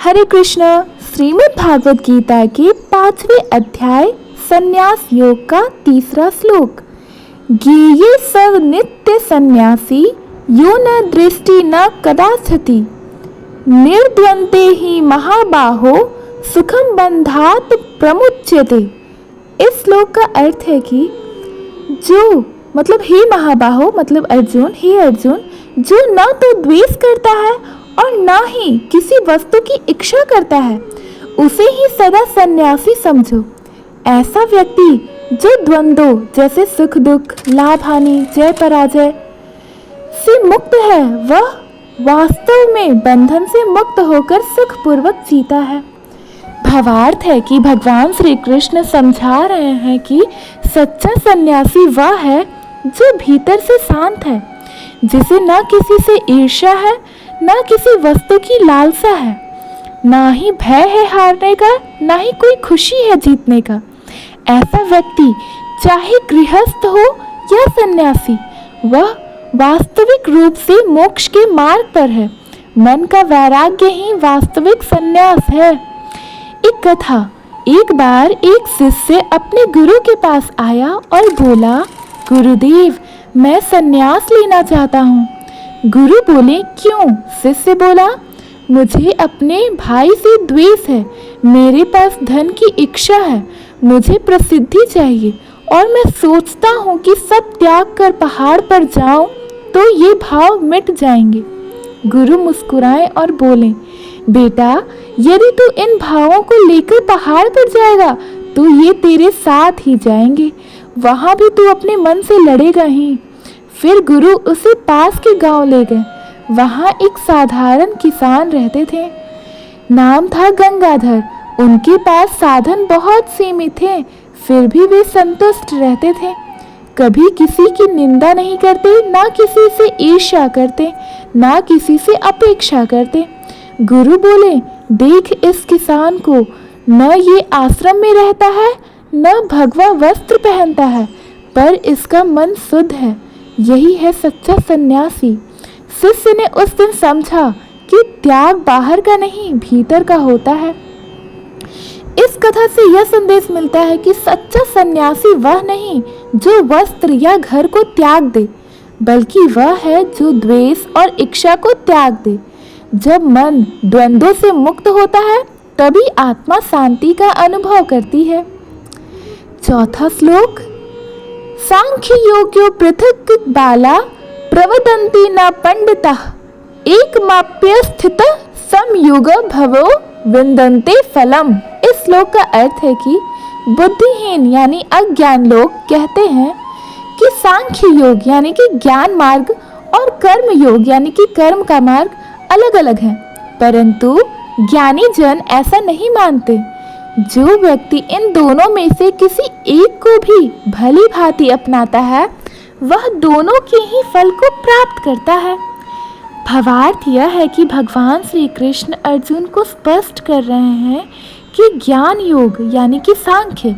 हरे कृष्ण। श्रीमद् भागवत गीता के 5वें अध्याय संन्यास योग का 3रा श्लोक। ज्ञेये सर्व नित्य सन्यासी यो न दृष्टि न कदाचति निर्द्वंद्वे ही महाबाहो सुखम बंधात प्रमुच्यते। इस श्लोक का अर्थ है कि जो मतलब हे महाबाहो मतलब अर्जुन, हे अर्जुन, जो न तो द्वेष करता है और न ही किसी वस्तु की इच्छा करता है, उसे ही सदा सन्यासी समझो। ऐसा व्यक्ति जो द्वंद्वों जैसे सुख दुख, लाभ हानि, जय पराजय से मुक्त है, वह वास्तव में बंधन से मुक्त होकर सुखपूर्वक जीता है। भावार्थ है कि भगवान श्री कृष्ण समझा रहे हैं कि सच्चा सन्यासी वह है जो भीतर से शांत है, जिसे न किसी से ईर्ष्या है, न किसी वस्तु की लालसा है, ना ही भय है हारने का, ना ही कोई खुशी है जीतने का। ऐसा व्यक्ति चाहे गृहस्थ हो या सन्यासी, वह वास्तविक रूप से मोक्ष के मार्ग पर है। मन का वैराग्य ही वास्तविक सन्यास है। एक कथा। एक बार एक शिष्य अपने गुरु के पास आया और बोला, गुरुदेव, मैं सन्यास लेना चाहता हूँ। गुरु बोले, क्यों? शिष्य बोला, मुझे अपने भाई से द्वेष है, मेरे पास धन की इच्छा है, मुझे प्रसिद्धि चाहिए और मैं सोचता हूँ कि सब त्याग कर पहाड़ पर जाऊं तो ये भाव मिट जाएंगे। गुरु मुस्कुराए और बोले, बेटा, यदि तू इन भावों को लेकर पहाड़ पर जाएगा तो ये तेरे साथ ही जाएंगे, वहां भी तू अपने मन से लड़ेगा ही। फिर गुरु उसे पास के गांव ले गए। वहां एक साधारण किसान रहते थे, नाम था गंगाधर। उनके पास साधन बहुत सीमित थे, फिर भी वे संतुष्ट रहते थे। कभी किसी की निंदा नहीं करते, ना किसी से ईर्ष्या करते, ना किसी से अपेक्षा करते। गुरु बोले, देख इस किसान को, न ये आश्रम में रहता है, न भगवा वस्त्र पहनता है, पर इसका मन शुद्ध है। यही है सच्चा सन्यासी। शिष्य ने उस दिन समझा कि त्याग बाहर का नहीं, भीतर का होता है। इस कथा से यह संदेश मिलता है कि सच्चा सन्यासी वह नहीं जो वस्त्र या घर को त्याग दे, बल्कि वह है जो द्वेष और इच्छा को त्याग दे। जब मन द्वंद्वों से मुक्त होता है, तभी आत्मा शांति का अनुभव करती है। 4था श्लोक। सांख्य योग्यो पृथक बाला प्रवदन्ति न पंडितः एकमाप्य स्थित समयुग भवो विन्दन्ते फलम। इस श्लोक का अर्थ है कि बुद्धिहीन यानी अज्ञान लोग कहते हैं कि सांख्य योग यानी कि ज्ञान मार्ग और कर्म योग यानी कि कर्म का मार्ग अलग अलग है, परंतु ज्ञानी जन ऐसा नहीं मानते। जो व्यक्ति इन दोनों में से किसी एक को भी भली भांति अपनाता है, वह दोनों के ही फल को प्राप्त करता है। भावार्थ यह है कि भगवान श्री कृष्ण अर्जुन को स्पष्ट कर रहे हैं कि ज्ञान योग यानी कि सांख्य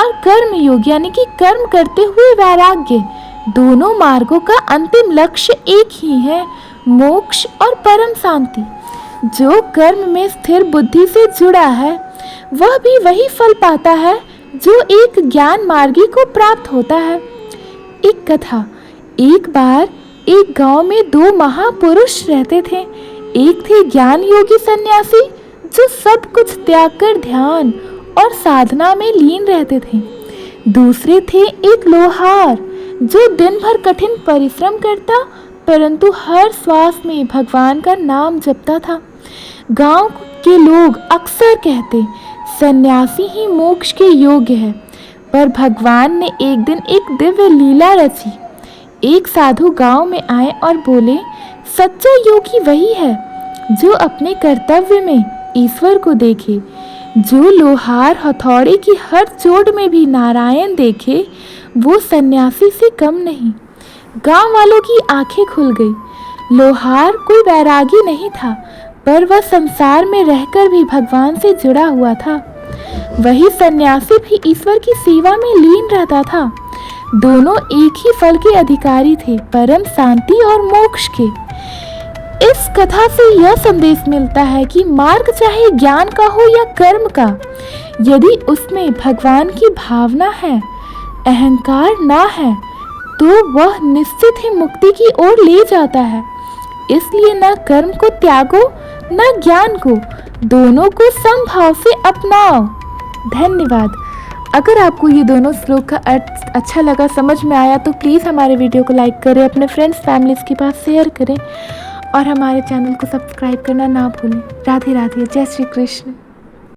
और कर्म योग यानी कि कर्म करते हुए वैराग्य, दोनों मार्गों का अंतिम लक्ष्य एक ही है, मोक्ष और परम शांति। जो कर्म में स्थिर बुद्धि से जुड़ा है, वह भी वही फल पाता है जो एक ज्ञान मार्गी को प्राप्त होता है। एक कथा। एक बार एक गांव में 2 महापुरुष रहते थे। एक थे ज्ञान योगी सन्यासी जो सब कुछ त्याग कर ध्यान और साधना में लीन रहते थे। दूसरे थे एक लोहार जो दिन भर कठिन परिश्रम करता, परंतु हर श्वास में भगवान का नाम जपता था। गांव के लोग अक्सर कहते, सन्यासी ही मोक्ष के योग्य है। पर भगवान ने एक दिन एक दिव्य लीला रची। एक साधु गांव में आए और बोले, सच्चा योगी वही है जो अपने कर्तव्य में ईश्वर को देखे। जो लोहार हथौड़े की हर चोट में भी नारायण देखे, वो सन्यासी से कम नहीं। गांव वालों की आंखें खुल गई। लोहार कोई वैरागी नहीं था, पर वह संसार में रहकर भी भगवान से जुड़ा हुआ था। वही सन्यासी भी ईश्वर की सेवा में लीन रहता था। दोनों एक ही फल के अधिकारी थे, परम शांति और मोक्ष के। इस कथा से यह संदेश मिलता है कि मार्ग चाहे ज्ञान का हो या कर्म का, यदि उसमें भगवान की भावना है, अहंकार ना है, तो वह निश्चित ही मुक्ति की ओर ले जाता है। इसलिए न कर्म को त्यागो न ज्ञान को, दोनों को समभाव से अपनाओ। धन्यवाद। अगर आपको ये दोनों श्लोक का अर्थ अच्छा लगा, समझ में आया, तो प्लीज़ हमारे वीडियो को लाइक करें, अपने फ्रेंड्स फैमिलीज़ के पास शेयर करें और हमारे चैनल को सब्सक्राइब करना ना भूलें। राधे राधे, जय श्री कृष्ण।